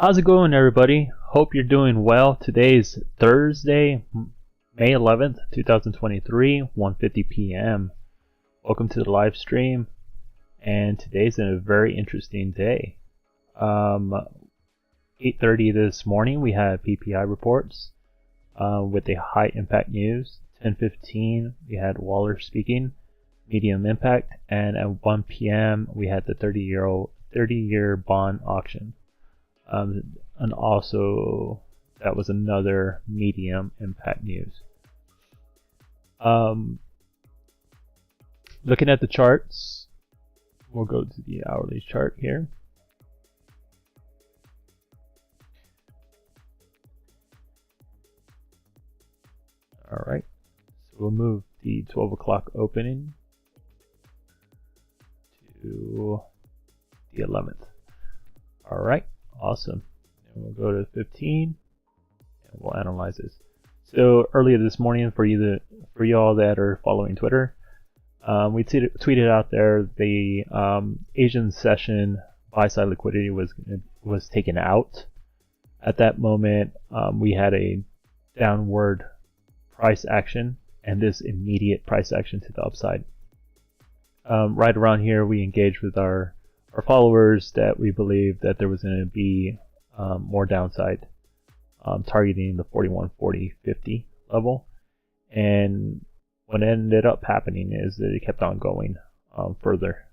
How's it going, everybody? Hope you're doing well. Today is Thursday, May 11th, 2023, 1:50 p.m. Welcome to the live stream, and today's a very interesting day. 8:30 this morning, we had PPI reports with the high impact news. 10:15, we had Waller speaking, medium impact, and at 1 p.m. we had the 30-year bond auction. And also, that was another medium impact news. Looking at the charts, we'll go to the hourly chart here. All right, so we'll move the 12 o'clock opening to the 11th. All right. Awesome. And we'll go to 15 and we'll analyze this. So earlier this morning, for y'all that are following Twitter, we tweeted out there the Asian session buy side liquidity was taken out. At that moment, we had a downward price action and this immediate price action to the upside. Right around here, we engaged with our followers that we believe that there was going to be more downside, targeting the 41.40.50 level. And what ended up happening is that it kept on going further.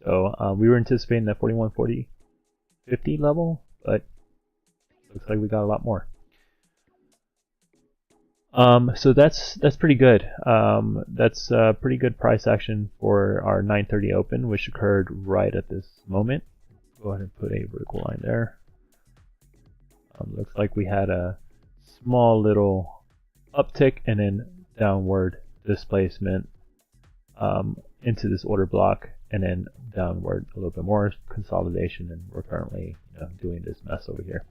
So we were anticipating that 41.40.50 level, but looks like we got a lot more. So that's pretty good. That's a pretty good price action for our 9:30 open, which occurred right at this moment. Go ahead and put a vertical line there. Looks like we had a small little uptick and then downward displacement into this order block, and then downward a little bit more consolidation, and we're currently doing this mess over here.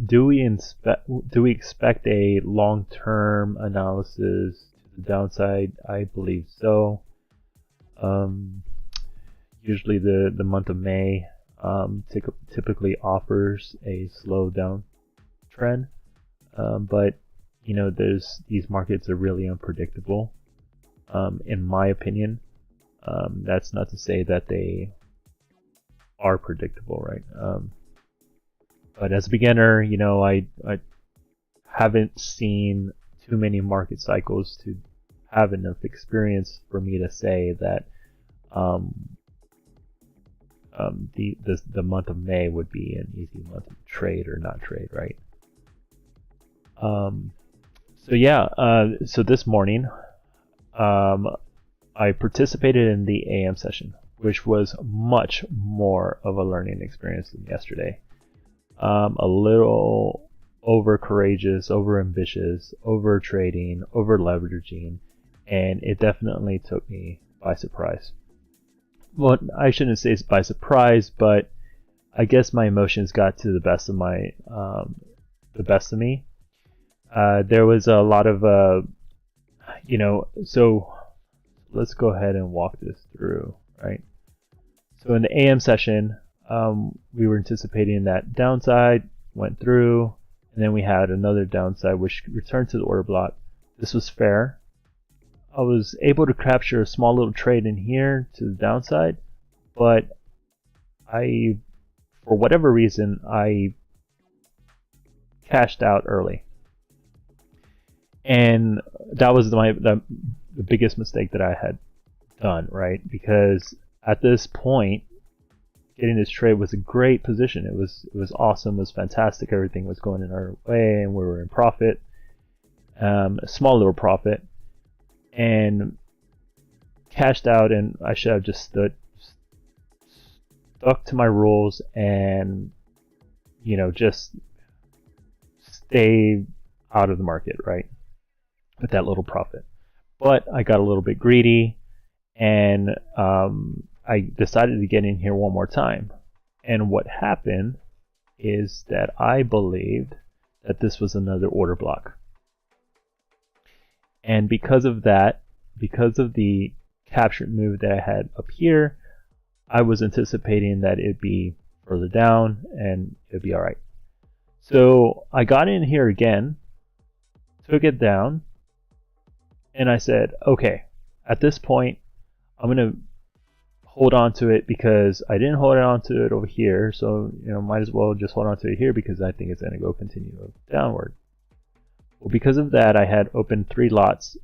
Do we expect a long-term analysis to the downside? I believe so. Usually the month of May typically offers a slow down trend, but these markets are really unpredictable. In my opinion, that's not to say that they are predictable, right? But as a beginner, I haven't seen too many market cycles to have enough experience for me to say that the month of May would be an easy month to trade or not trade, right? So this morning, I participated in the AM session, which was much more of a learning experience than yesterday. A little over courageous, over ambitious, over trading, over leveraging, and it definitely took me by surprise. Well, I shouldn't say it's by surprise, but I guess my emotions got to the best of me. There was a lot of, so let's go ahead and walk this through, right? So in the AM session, we were anticipating that downside, went through, and then we had another downside which returned to the order block. This was fair. I was able to capture a small little trade in here to the downside, but for whatever reason, I cashed out early. And that was the biggest mistake that I had done, right? Because at this point, getting this trade was a great position. It was awesome. It was fantastic. Everything was going in our way, and we were in profit, a small little profit, and cashed out. And I should have just stuck to my rules and just stay out of the market, right? With that little profit. But I got a little bit greedy, and I decided to get in here one more time. And what happened is that I believed that this was another order block. And because of that, because of the captured move that I had up here, I was anticipating that it'd be further down and it'd be alright. So I got in here again, took it down, and I said, okay, at this point, I'm going to hold on to it because I didn't hold on to it over here. So, might as well just hold on to it here because I think it's going to go continue downward. Well, because of that, I had opened 3 lots,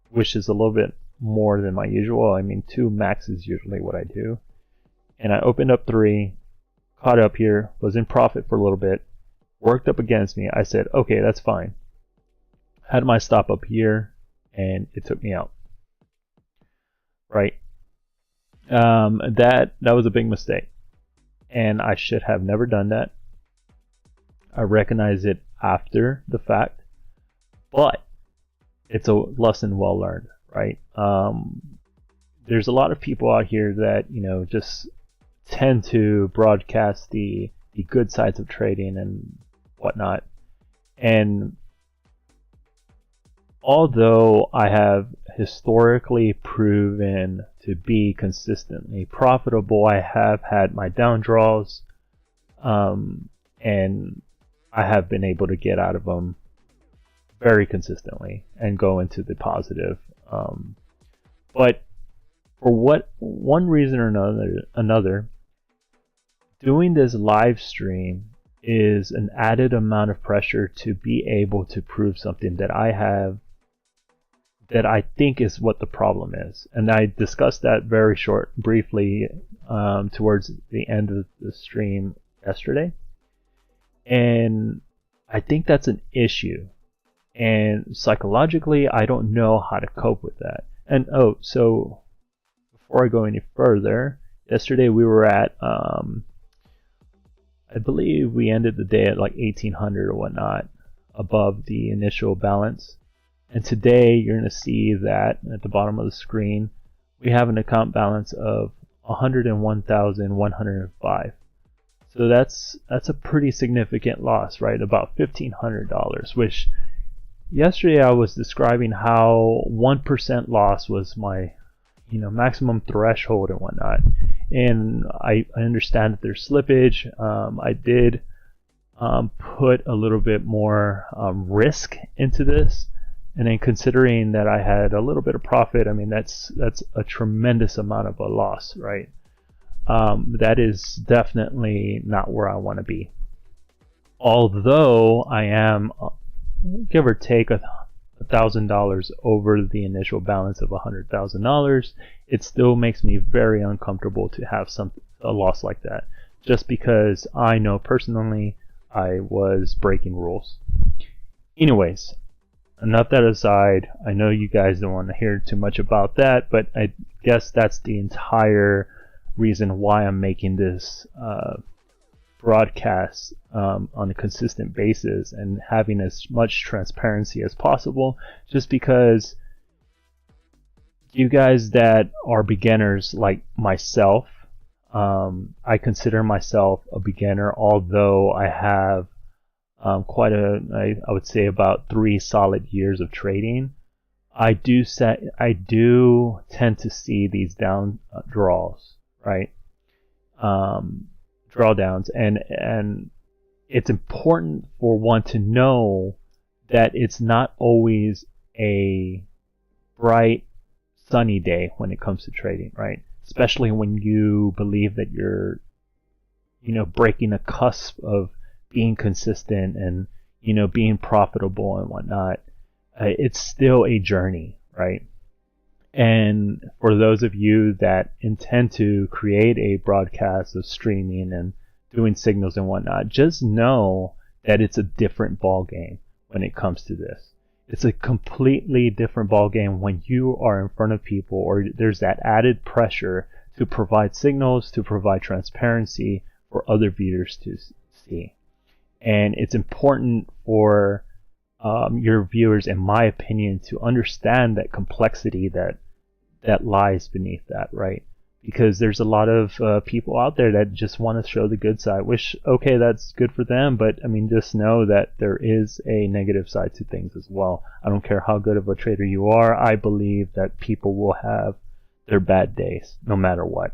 which is a little bit more than my usual. I mean, 2 max is usually what I do. And I opened up 3, caught up here, was in profit for a little bit, worked up against me. I said, okay, that's fine. Had my stop up here, and it took me out. Right? That was a big mistake, and I should have never done that. I recognize it after the fact, but it's a lesson well learned, right? There's a lot of people out here that just tend to broadcast the good sides of trading and whatnot, and although I have historically proven to be consistently profitable, I have had my down draws, and I have been able to get out of them very consistently and go into the positive. But for one reason or another, doing this live stream is an added amount of pressure to be able to prove something that I have, that I think is what the problem is. And I discussed that very briefly towards the end of the stream yesterday. And I think that's an issue. And psychologically, I don't know how to cope with that. And so before I go any further, yesterday we were at, I believe we ended the day at like 1800 or whatnot, above the initial balance. And today you're going to see that at the bottom of the screen, we have an account balance of 101,105. So that's a pretty significant loss, right? About $1,500, which yesterday I was describing how 1% loss was my maximum threshold and whatnot. And I understand that there's slippage. I did put a little bit more risk into this. And then considering that I had a little bit of profit, I mean, that's a tremendous amount of a loss, right? That is definitely not where I want to be. Although I am, give or take, $1,000 over the initial balance of $100,000, it still makes me very uncomfortable to have a loss like that, just because I know personally I was breaking rules. Anyways, enough that aside. I know you guys don't want to hear too much about that, but I guess that's the entire reason why I'm making this broadcast on a consistent basis and having as much transparency as possible, just because you guys that are beginners like myself, I consider myself a beginner, although I have I would say about 3 solid years of trading. I do tend to see these down draws, right? Drawdowns, and it's important for one to know that it's not always a bright sunny day when it comes to trading, right? Especially when you believe that you're breaking a cusp of being consistent and being profitable and whatnot. it's still a journey, right? And for those of you that intend to create a broadcast of streaming and doing signals and whatnot, just know that it's a different ball game when it comes to this. It's a completely different ball game when you are in front of people, or there's that added pressure to provide signals, to provide transparency for other viewers to see. And it's important for your viewers, in my opinion, to understand that complexity that lies beneath that, right? Because there's a lot of people out there that just want to show the good side, which, okay, that's good for them, but I mean, just know that there is a negative side to things as well. I don't care how good of a trader you are, I believe that people will have their bad days, no matter what.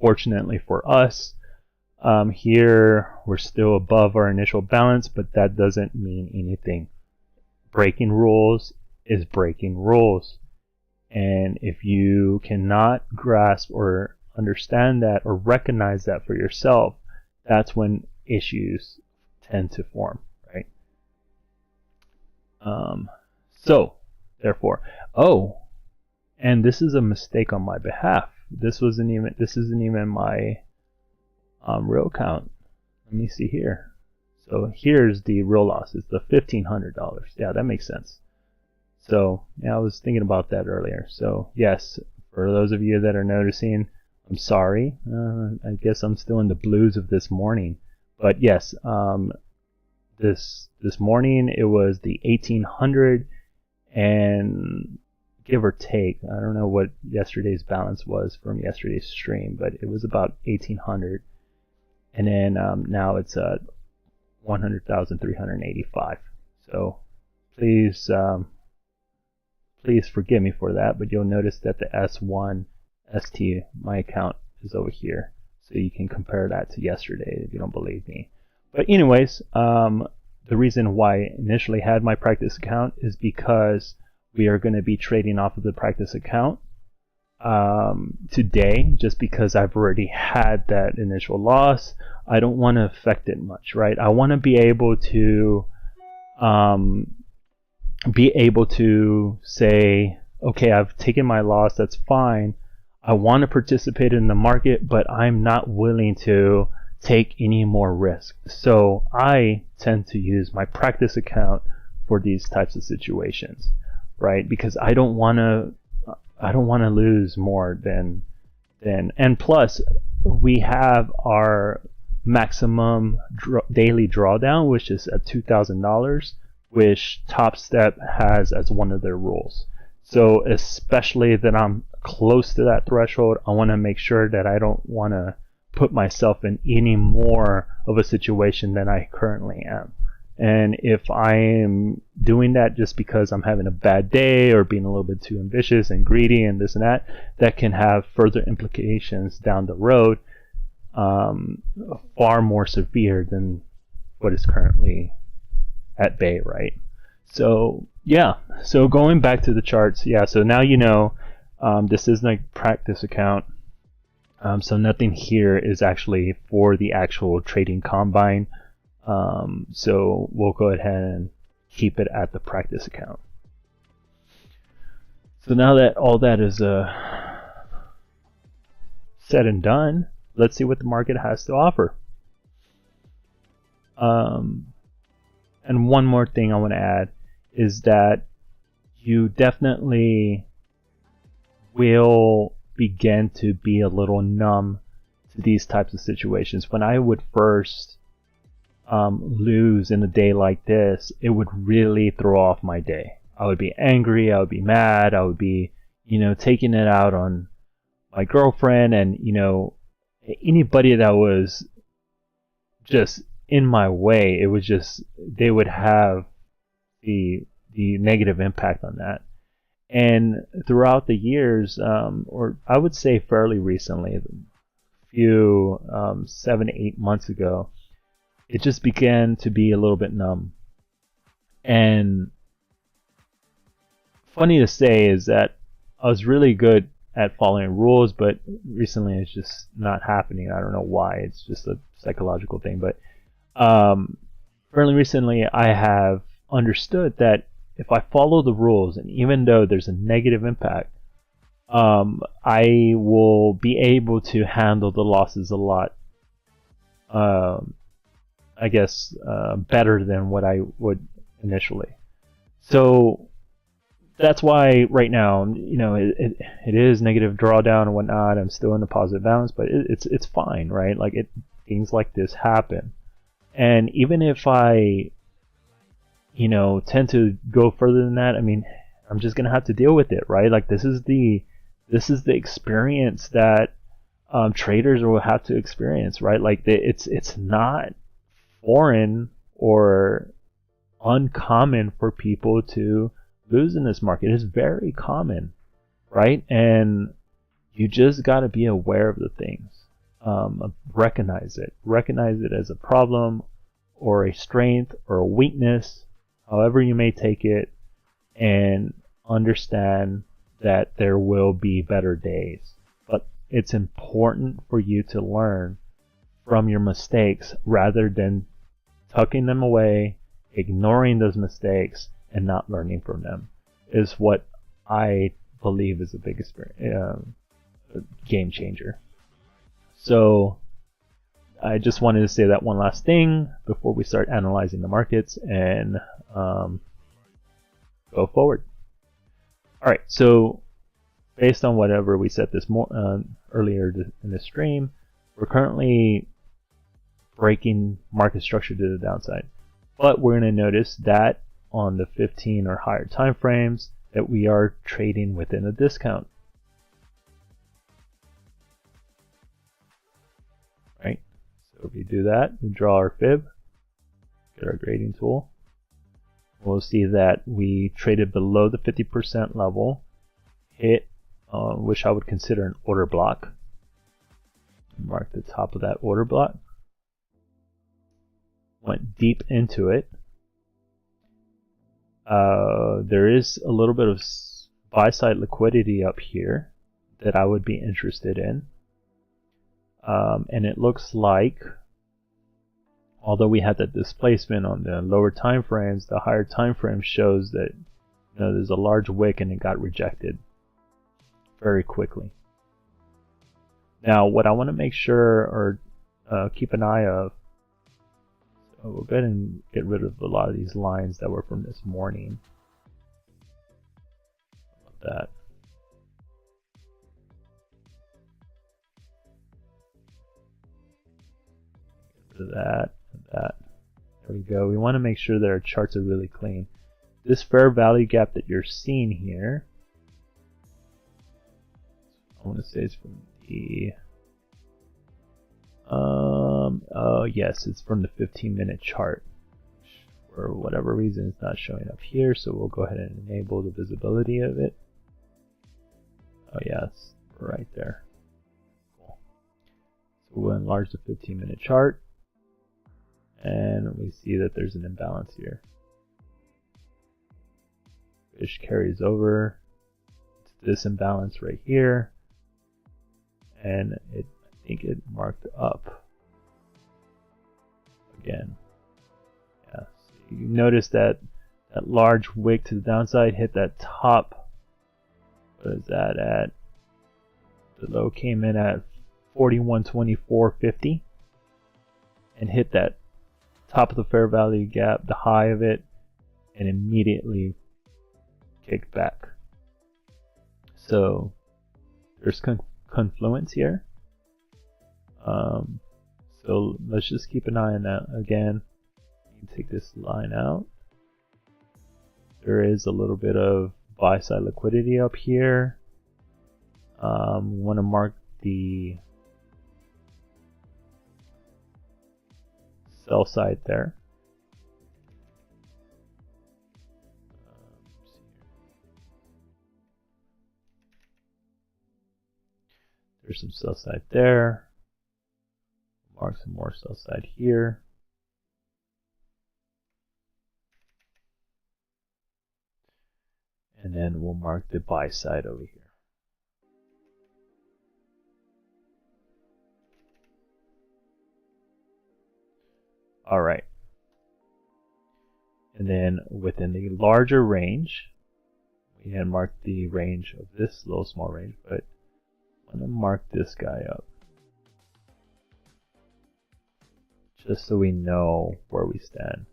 Fortunately for us, here we're still above our initial balance, but that doesn't mean anything. Breaking rules is breaking rules. And if you cannot grasp or understand that or recognize that for yourself, that's when issues tend to form, right? So, therefore, and this is a mistake on my behalf. This isn't even my real count. Let me see here. So here's the real loss. It's the $1,500. Yeah, that makes sense. So yeah, I was thinking about that earlier. So yes, for those of you that are noticing, I'm sorry. I guess I'm still in the blues of this morning. But yes, this morning it was the 1,800, and give or take, I don't know what yesterday's balance was from yesterday's stream, but it was about 1,800. And then now it's 100,385. So please forgive me for that, but you'll notice that the S1 ST, my account, is over here. So you can compare that to yesterday if you don't believe me. But anyways, the reason why I initially had my practice account is because we are going to be trading off of the practice account today, just because I've already had that initial loss. I don't want to affect it much, right? I want to be able to say, okay, I've taken my loss, that's fine. I want to participate in the market, but I'm not willing to take any more risk. So I tend to use my practice account for these types of situations, right? Because I don't want to lose more than, and plus we have our maximum daily drawdown, which is at $2,000, which Topstep has as one of their rules. So especially that I'm close to that threshold, I want to make sure that I don't want to put myself in any more of a situation than I currently am. And if I am doing that just because I'm having a bad day or being a little bit too ambitious and greedy and this and that, that can have further implications down the road, far more severe than what is currently at bay, right? So yeah, so going back to the charts, yeah, so now you know this is my practice account, so nothing here is actually for the actual trading combine, so we'll go ahead and keep it at the practice account. So now that all that is said and done, let's see what the market has to offer. And one more thing I want to add is that you definitely will begin to be a little numb to these types of situations. When I would first lose in a day like this, it would really throw off my day. I would be angry, I would be mad, I would be, taking it out on my girlfriend and, anybody that was just in my way. It was just, they would have the negative impact on that. And throughout the years, or I would say fairly recently, a few 7-8 months ago, it just began to be a little bit numb. And funny to say is that I was really good at following rules, but recently it's just not happening. I don't know why. It's just a psychological thing. But fairly recently, I have understood that if I follow the rules, and even though there's a negative impact, I will be able to handle the losses a lot, I guess, better than what I would initially. So that's why right now, it is negative drawdown and whatnot. I'm still in the positive balance, but it's fine, right? Like things like this happen, and even if I, tend to go further than that, I mean, I'm just gonna have to deal with it, right? Like this is the experience that traders will have to experience, right? Like it's not foreign or uncommon for people to lose in this market. It's very common, right? And you just got to be aware of the things, recognize it as a problem or a strength or a weakness, however you may take it, and understand that there will be better days. But it's important for you to learn from your mistakes rather than tucking them away, ignoring those mistakes, and not learning from them, is what I believe is the biggest game changer. So I just wanted to say that one last thing before we start analyzing the markets and go forward. All right, so based on whatever we said earlier in the stream, we're currently breaking market structure to the downside. But we're going to notice that on the 15 or higher time frames that we are trading within a discount. Right? So if we do that, we draw our fib, get our grading tool. We'll see that we traded below the 50% level, hit which I would consider an order block. Mark the top of that order block. Went deep into it. There is a little bit of buy-side liquidity up here that I would be interested in. And it looks like, although we had that displacement on the lower time frames, the higher time frame shows that there's a large wick and it got rejected very quickly. Now, what I want to make sure or keep an eye of, so we'll go ahead and get rid of a lot of these lines that were from this morning. How about that? Get rid of that and that. There we go. We want to make sure that our charts are really clean. This fair value gap that you're seeing here, I want to say it's from the yes, it's from the 15-minute chart. For whatever reason, it's not showing up here, so we'll go ahead and enable the visibility of it. Oh yeah, it's right there. Cool. So we'll enlarge the 15-minute chart, and we see that there's an imbalance here. Fish carries over. It's this imbalance right here, and I think it marked up again. Yeah, so you notice that that large wick to the downside hit that top. What is that at? The low came in at 41.2450 and hit that top of the fair value gap, the high of it, and immediately kicked back. So there's confluence here. So let's just keep an eye on that. Again, you can take this line out. There is a little bit of buy side liquidity up here. We want to mark the sell side there. There's some sell side there. Mark some more sell side here. And then we'll mark the buy side over here. All right. And then within the larger range, we had marked the range of this little small range, but I'm going to mark this guy up just so we know where we stand.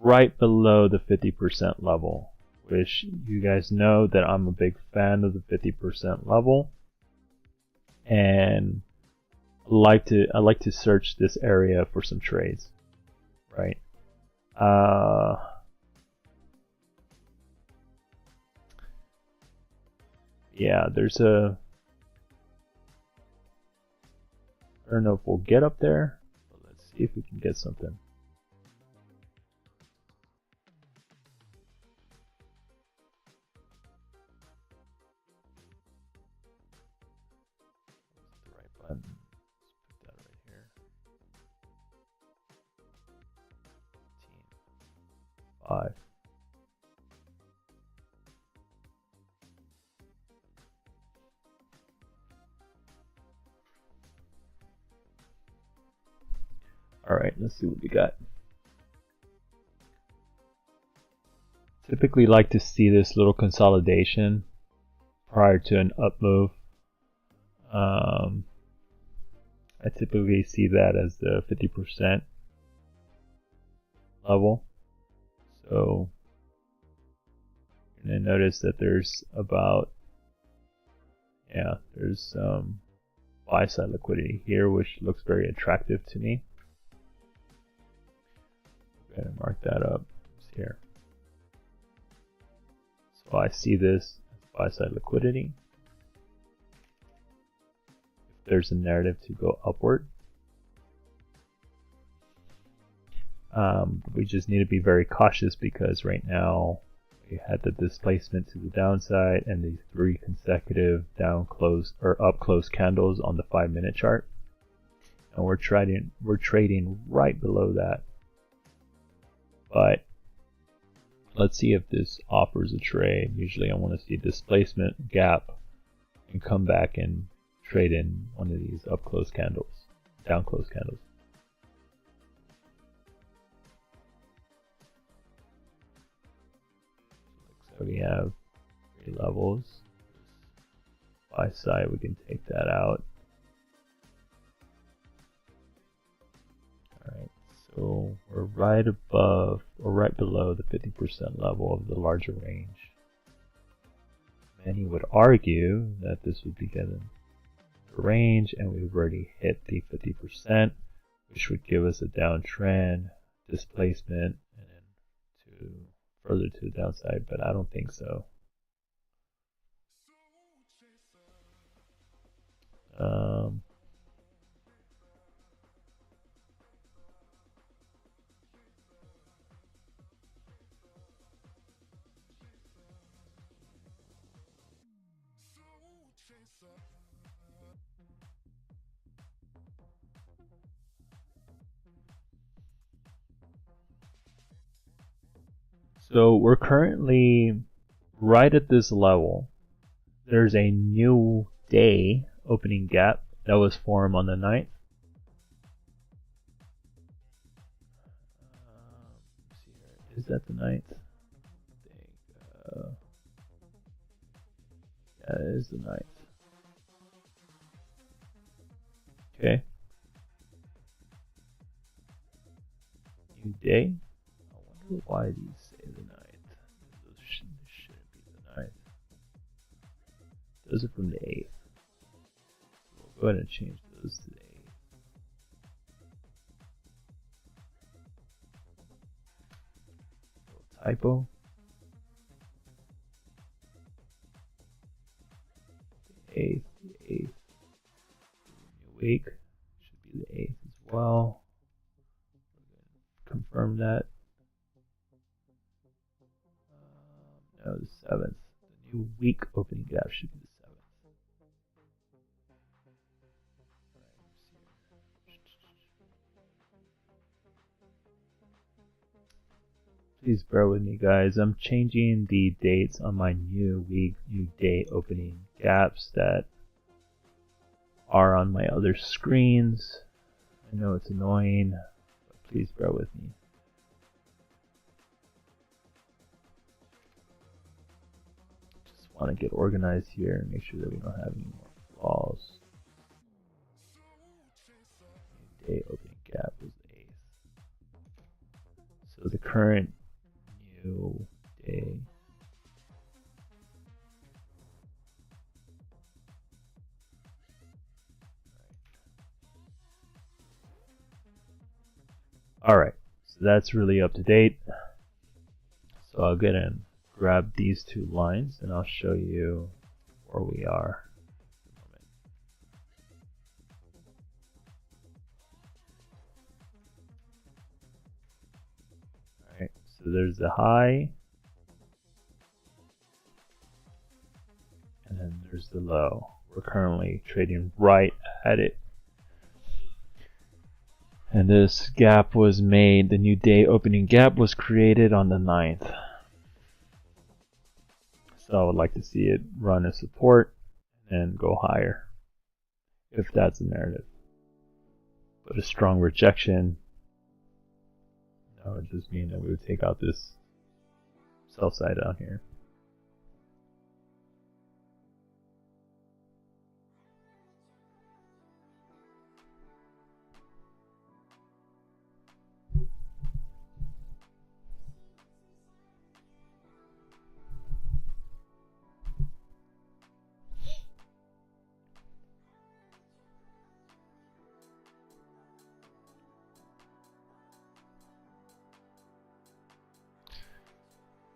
Right below the 50% level, which you guys know that I'm a big fan of the 50% level, and I like to search this area for some trades, right? Yeah, there's a, I don't know if we'll get up there, but let's see if we can get something. The right button. Let's put that right here. 5. All right, let's see what we got. Typically like to see this little consolidation prior to an up move. I typically see that as the 50% level. So you're going to notice that there's about, yeah, there's some buy side liquidity here, which looks very attractive to me. Go ahead and mark that up. It's here. So I see this as buy side liquidity. If there's a narrative to go upward, we just need to be very cautious because right now we had the displacement to the downside and these 3 consecutive down close or up close candles on the 5-minute chart, and we're trading right below that. But let's see if this offers a trade. Usually I want to see displacement, gap, and come back and trade in one of these up close candles, down close candles. So we have 3 levels. Buy side, we can take that out. Alright, so we're right above or right below the 50% level of the larger range. Many would argue that this would be given the range, and we've already hit the 50%, which would give us a downtrend, displacement, and then to further to the downside, but I don't think so. So we're currently right at this level. There's a new day opening gap that was formed on the 9th. Is that the 9th? Yeah, it is the 9th. Okay. New day. I wonder why these say the 9th. Those shouldn't be the 9th. Those are from the 8th. So we'll go ahead and change those to the 8th. Typo. The 8th, the 8th. New week should be the 8th as well. Confirm that. No, the 7th. The new week opening gap should be the 7th. Please bear with me, guys. I'm changing the dates on my new week, new day opening gaps that are on my other screens. I know it's annoying, but please bear with me. want to get organized here and make sure that we don't have any more flaws. Day opening gap was 8th. So the current new day Alright, so that's really up to date. So I'll get and grab these two lines and I'll show you where we are. Alright, so there's the high, and then there's the low. We're currently trading right at it. And this gap was made, the new day opening gap was created on the 9th. So I would like to see it run as support and go higher, if that's the narrative. But a strong rejection, that would just mean that we would take out this sell side down here.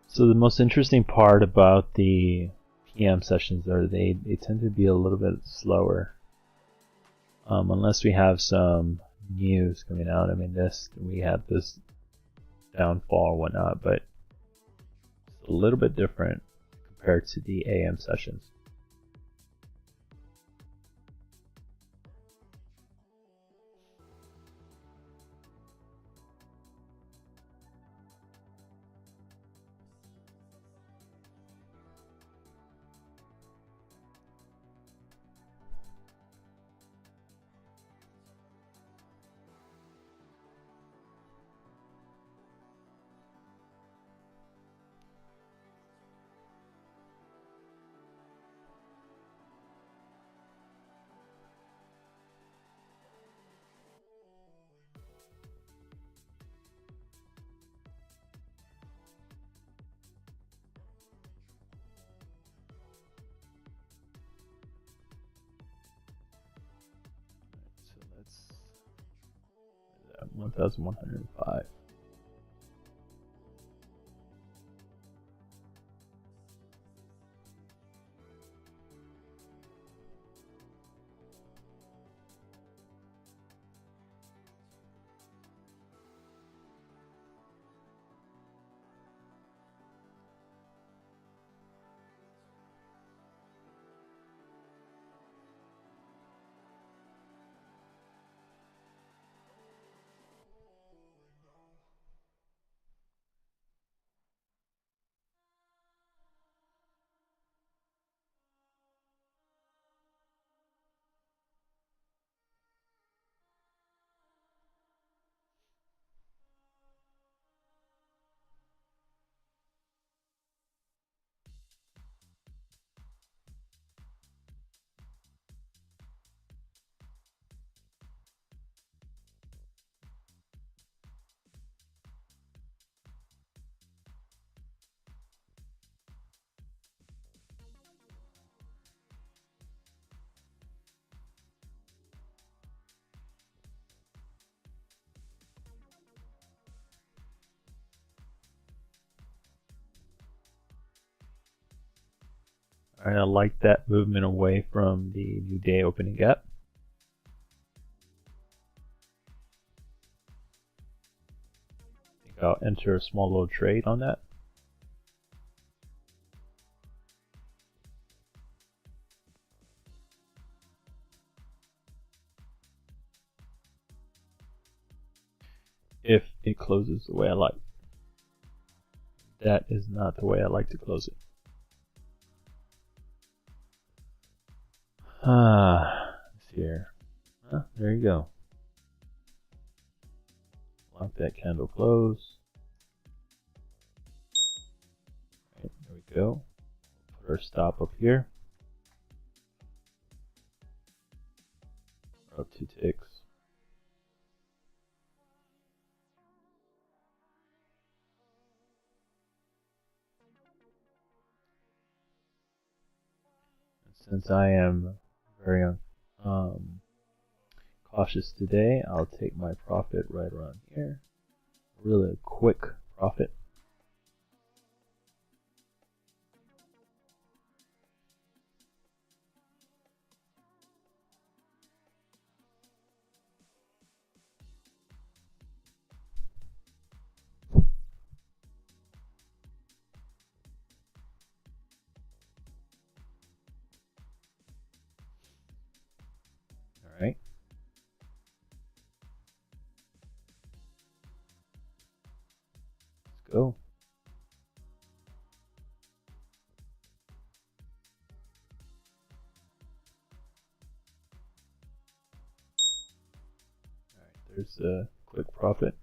So the most interesting part about the PM sessions are they tend to be a little bit slower. Unless we have some news coming out. I mean, we have this downfall or whatnot, but it's a little bit different compared to the AM sessions. So that's 1,105. Alright, I like that movement away from the new day opening gap. I think I'll enter a small little trade on that. If it closes the way I like. That is not the way I like to close it. Let's see here. There you go. Lock that candle close. Right, there we go. Put our stop up here. Up 2 ticks. And since I am very cautious today, I'll take my profit right around here. Really a quick profit. Alright. Let's go. Alright, there's a quick profit.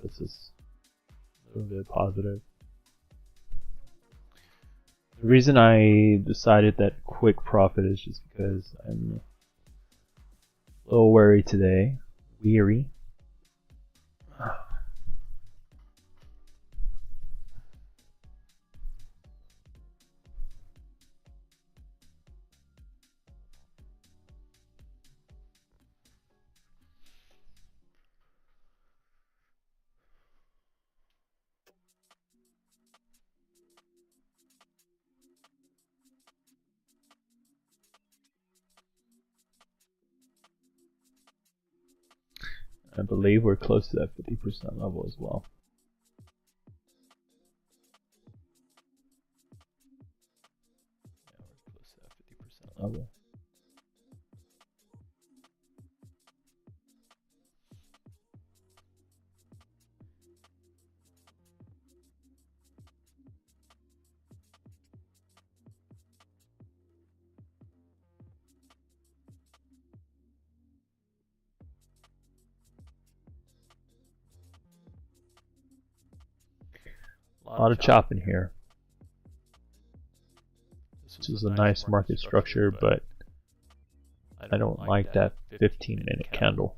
Puts us a little bit positive. The reason I decided that quick profit is just because I'm a little wary today. Weary. I believe we're close to that 50% level as well. Yeah, we're close to that 50% level. A lot of chopping here. This is a nice market structure, but I don't like that 15-minute candle.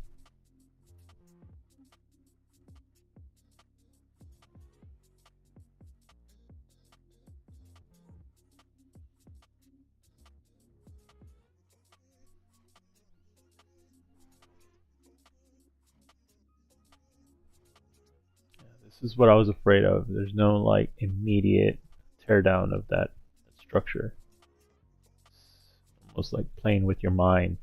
This is what I was afraid of. There's no like immediate teardown of that structure. It's almost like playing with your mind.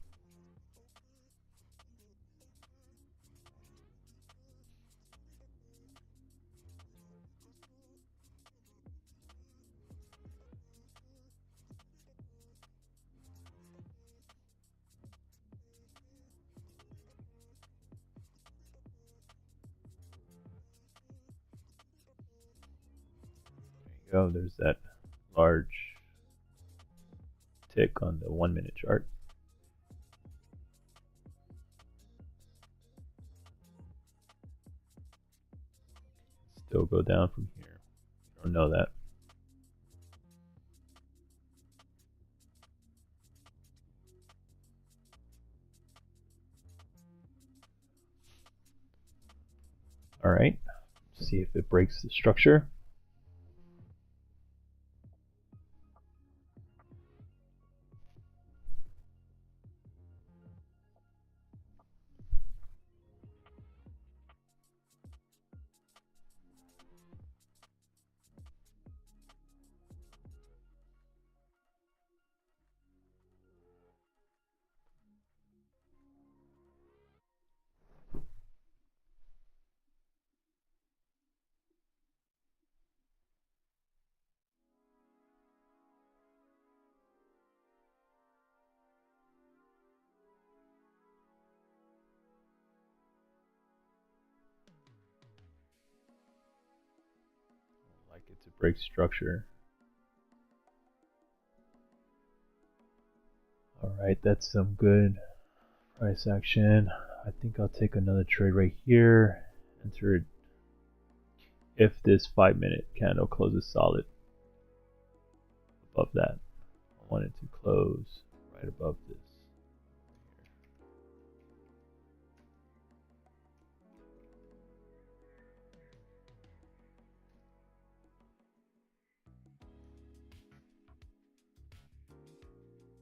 There you go, there's that large tick on the 1-minute chart. Still go down from here. I don't know that. Alright, see if it breaks the structure. Like it to break structure. Alright, that's some good price action. I think I'll take another trade right here. Enter it. if this 5-minute candle closes solid above that. I want it to close right above this.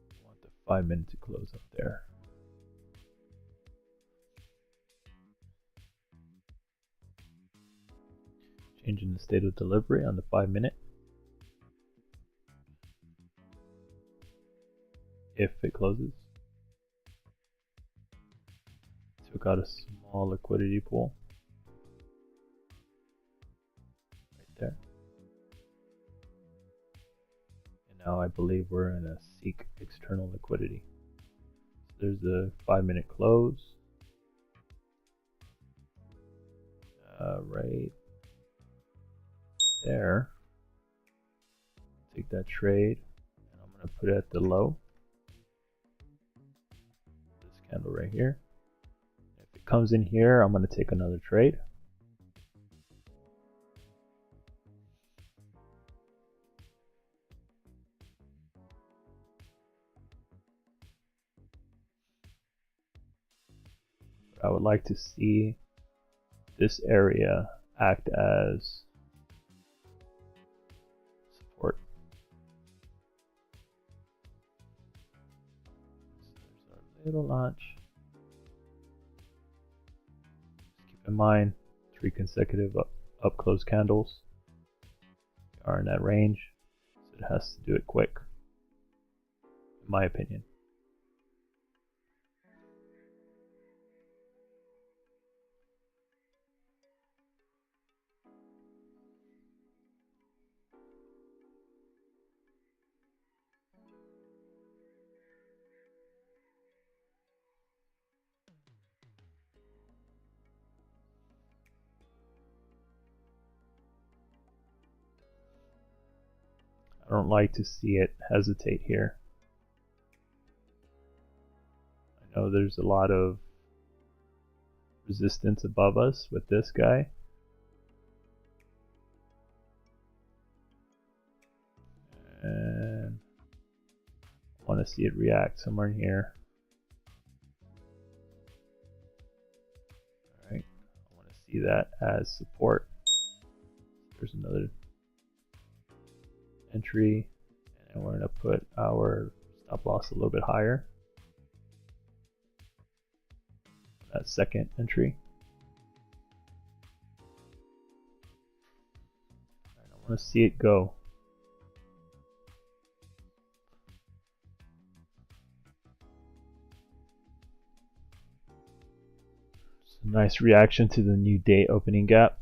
I want the 5-minute to close up there. Changing the state of delivery on the 5-minute. If it closes. Took out a small liquidity pool. Right there. And now I believe we're in a seek external liquidity. So there's the 5-minute close. Right there. Take that trade, and I'm going to put it at the low. This candle right here. If it comes in here, I'm going to take another trade. But I would like to see this area act as support. So there's our little launch. Just keep in mind 3 consecutive up close candles. We are in that range, so it has to do it quick, in my opinion. I don't like to see it hesitate here. I know there's a lot of resistance above us with this guy. And I want to see it react somewhere in here. Alright, I want to see that as support. There's another entry, and we're going to put our stop loss a little bit higher. That second entry. Right, I want to see it go. It's a nice reaction to the new day opening gap,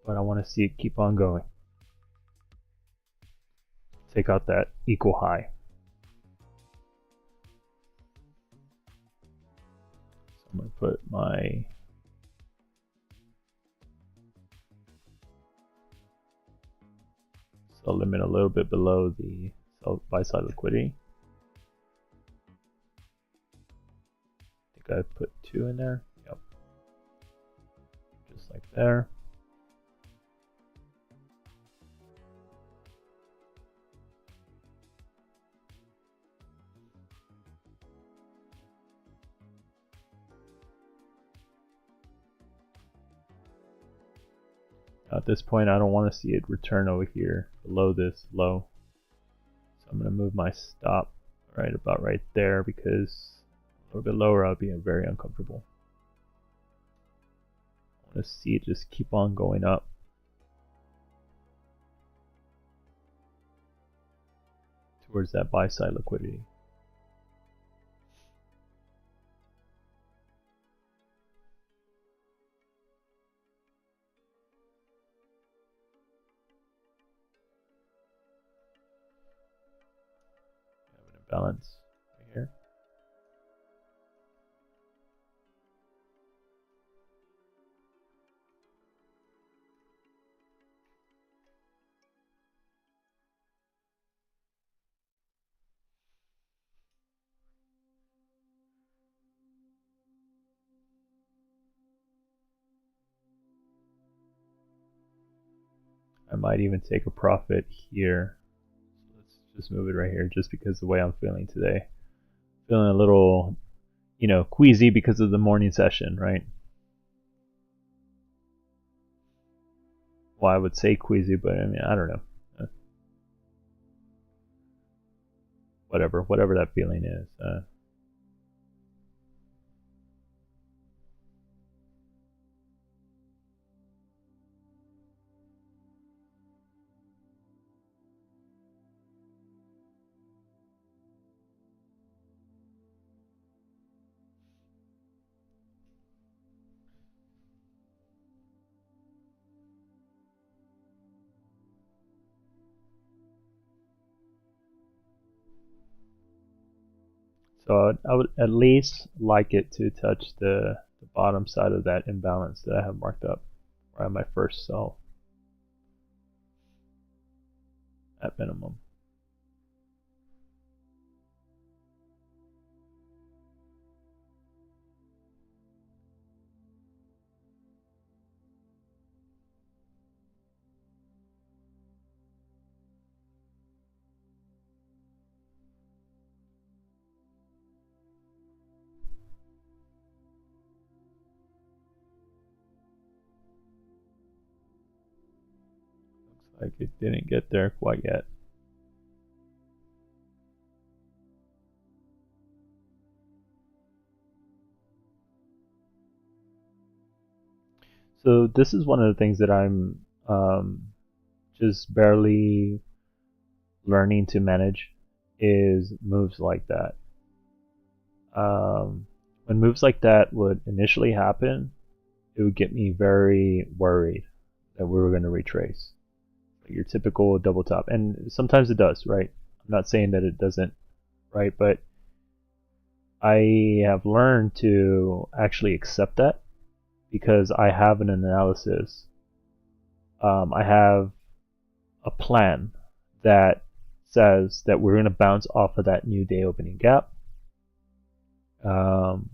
but I want to see it keep on going. Take out that equal high. So I'm going to put my sell limit a little bit below the buy side liquidity. I think I put 2 in there. Yep. Just like there. At this point, I don't want to see it return over here below this low. So I'm going to move my stop right about right there, because a little bit lower I'll be very uncomfortable. I want to see it just keep on going up. Towards that buy side liquidity. Balance right here. I might even take a profit here. Let's just move it right here just because of the way I'm feeling today. Feeling a little, queasy because of the morning session, right? Well, I would say queasy, but I mean, I don't know. Whatever that feeling is. So I would at least like it to touch the bottom side of that imbalance that I have marked up, or my first sell at minimum. Looks like it didn't get there quite yet. So this is one of the things that I'm just barely learning to manage, is moves like that. When moves like that would initially happen, it would get me very worried that we were going to retrace. Like your typical double top, and sometimes it does, right? I'm not saying that it doesn't, right? But I have learned to actually accept that because I have an analysis. I have a plan that says that we're going to bounce off of that new day opening gap. And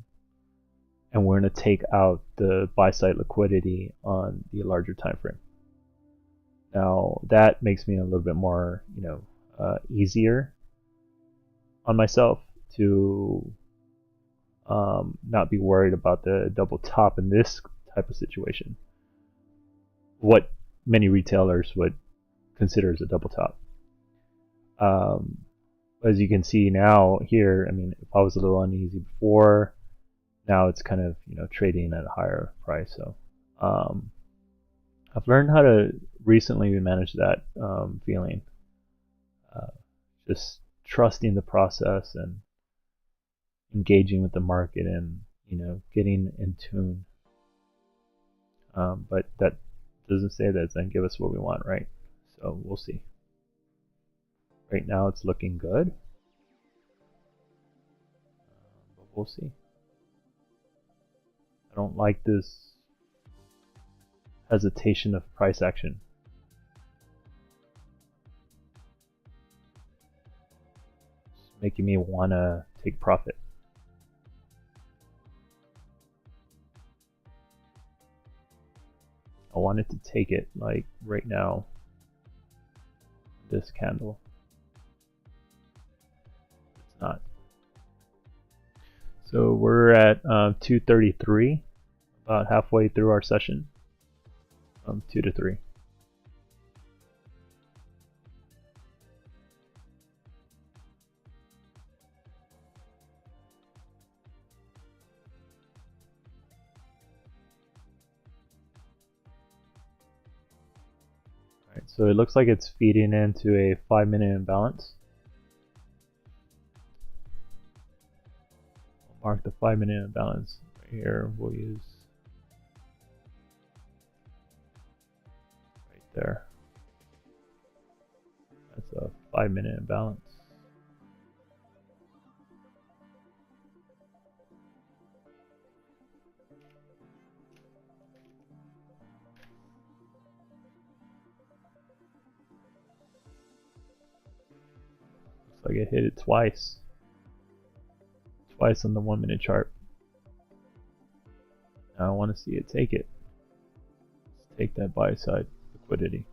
we're going to take out the buy side liquidity on the larger time frame. Now that makes me a little bit more, easier on myself to not be worried about the double top in this type of situation. What many retailers would consider as a double top. As you can see now here, I mean, if I was a little uneasy before, now it's kind of trading at a higher price. So I've learned how to recently manage that feeling, just trusting the process and engaging with the market and getting in tune. But that doesn't say that it's going to give us what we want, right? So we'll see. Right now it's looking good, but we'll see. I don't like this hesitation of price action. It's making me want to take profit. I wanted to take it like right now, this candle. It's not. So we're at 233, about halfway through our session, 2 to 3. All right, so it looks like it's feeding into a 5-minute imbalance. Mark the 5-minute imbalance right here. We'll use right there. That's a 5-minute imbalance. Looks like it hit it twice. Twice on the 1-minute chart. Now I want to see it take it. Let's take that buy side liquidity.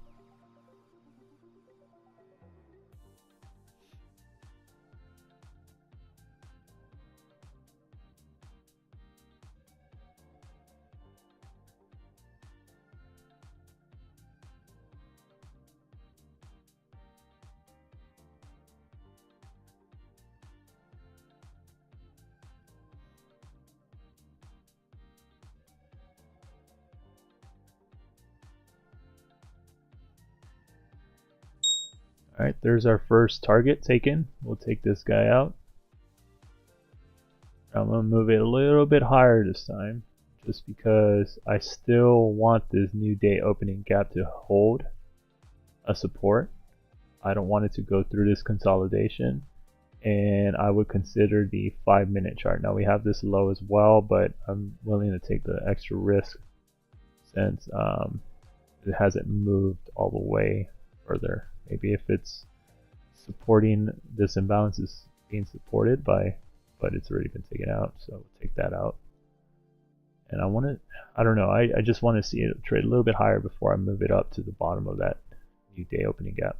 Alright, there's our first target taken. We'll take this guy out. I'm going to move it a little bit higher this time, just because I still want this new day opening gap to hold a support. I don't want it to go through this consolidation, and I would consider the 5-minute chart. Now we have this low as well, but I'm willing to take the extra risk since it hasn't moved all the way further. Maybe if it's supporting, this imbalance is being supported by, but it's already been taken out, so we'll take that out. And I don't know, I just want to see it trade a little bit higher before I move it up to the bottom of that new day opening gap.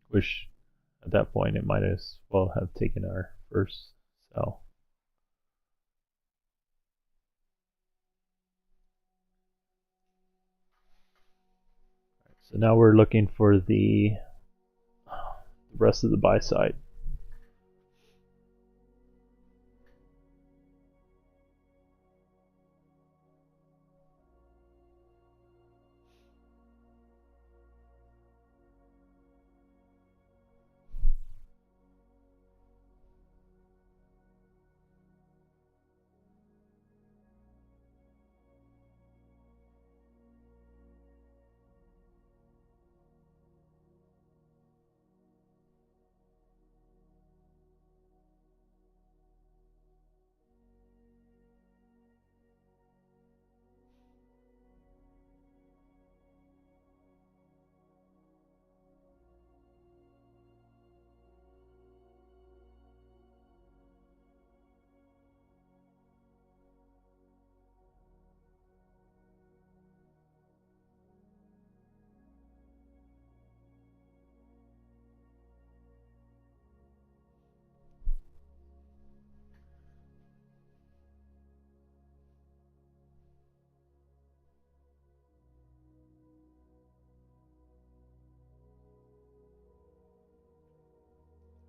Which at that point it might as well have taken our first sell. So now we're looking for the rest of the buy side.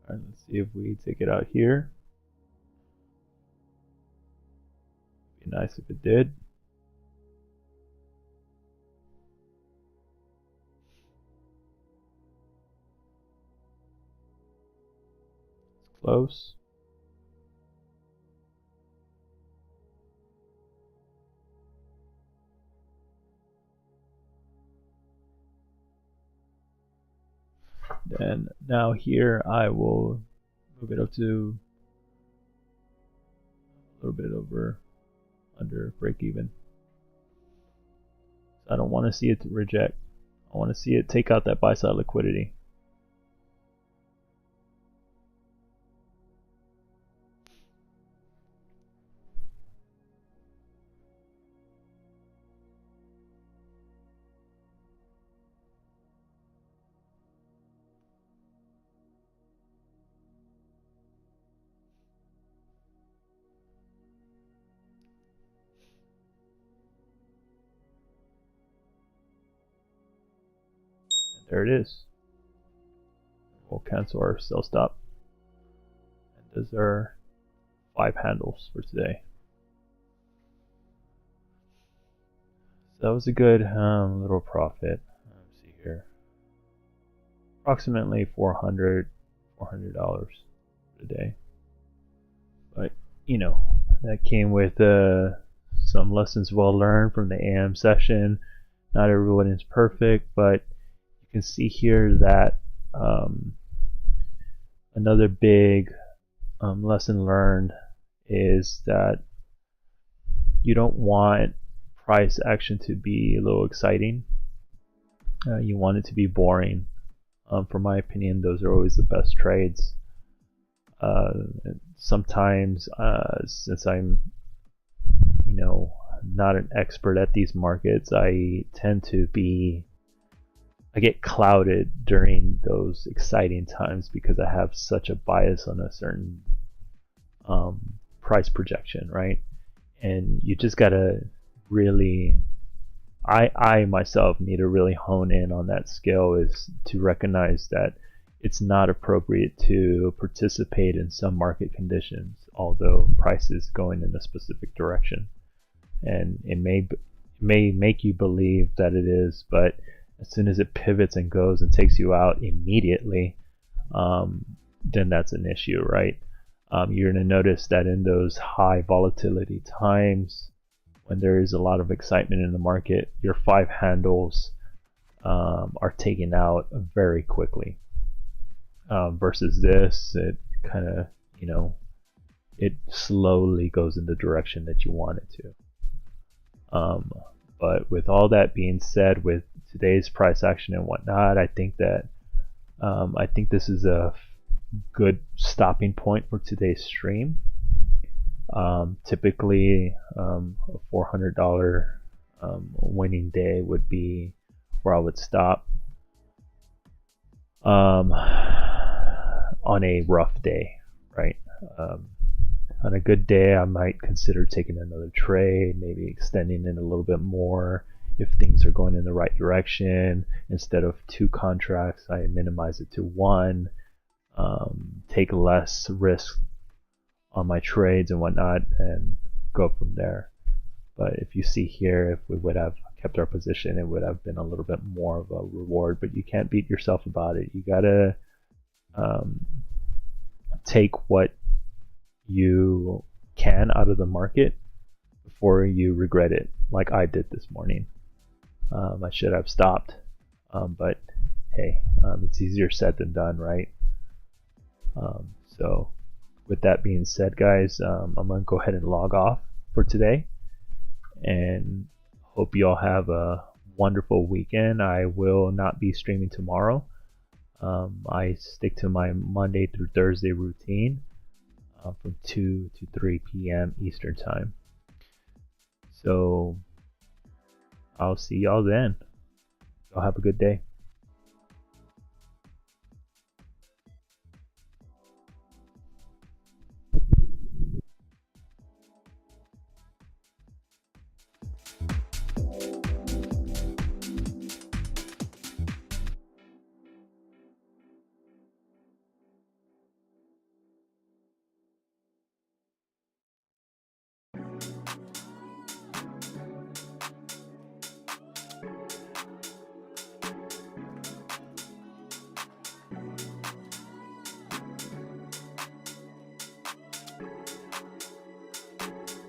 Alright, let's see if we take it out here. Be nice if it did. It's close. Then now here I will move it up to a little bit over under break even. So I don't want to see it reject. I want to see it take out that buy side liquidity. There it is. We'll cancel our sell stop. And those are 5 handles for today. So that was a good little profit. Let's see here. Approximately $400 a day. But you know, that came with some lessons well learned from the AM session. Not everyone is perfect, but you can see here that another big lesson learned is that you don't want price action to be a little exciting. You want it to be boring. For my opinion, those are always the best trades. Sometimes, since I'm, not an expert at these markets, I tend to be I get clouded during those exciting times because I have such a bias on a certain price projection, right? And you just gotta really, I myself need to really hone in on that skill, is to recognize that it's not appropriate to participate in some market conditions, although price is going in a specific direction. And may make you believe that it is, but as soon as it pivots and goes and takes you out immediately, then that's an issue, right? You're going to notice that in those high volatility times, when there is a lot of excitement in the market, your 5 handles are taken out very quickly. Versus this, it kind of, it slowly goes in the direction that you want it to. But with all that being said, with today's price action and whatnot, I think that this is a good stopping point for today's stream. Typically, a $400 winning day would be where I would stop. On a rough day, right? On a good day, I might consider taking another trade, maybe extending it a little bit more if things are going in the right direction. Instead of 2 contracts, I minimize it to 1, take less risk on my trades and whatnot, and go from there. But if you see here, if we would have kept our position, it would have been a little bit more of a reward, but you can't beat yourself about it. You gotta take what you can out of the market before you regret it, like I did this morning. I should have stopped, but hey, it's easier said than done, right? So with that being said, guys, I'm gonna go ahead and log off for today, and hope you all have a wonderful weekend. I will not be streaming tomorrow. I stick to my Monday through Thursday routine from 2 to 3 p.m. Eastern time. So I'll see y'all then. Y'all have a good day.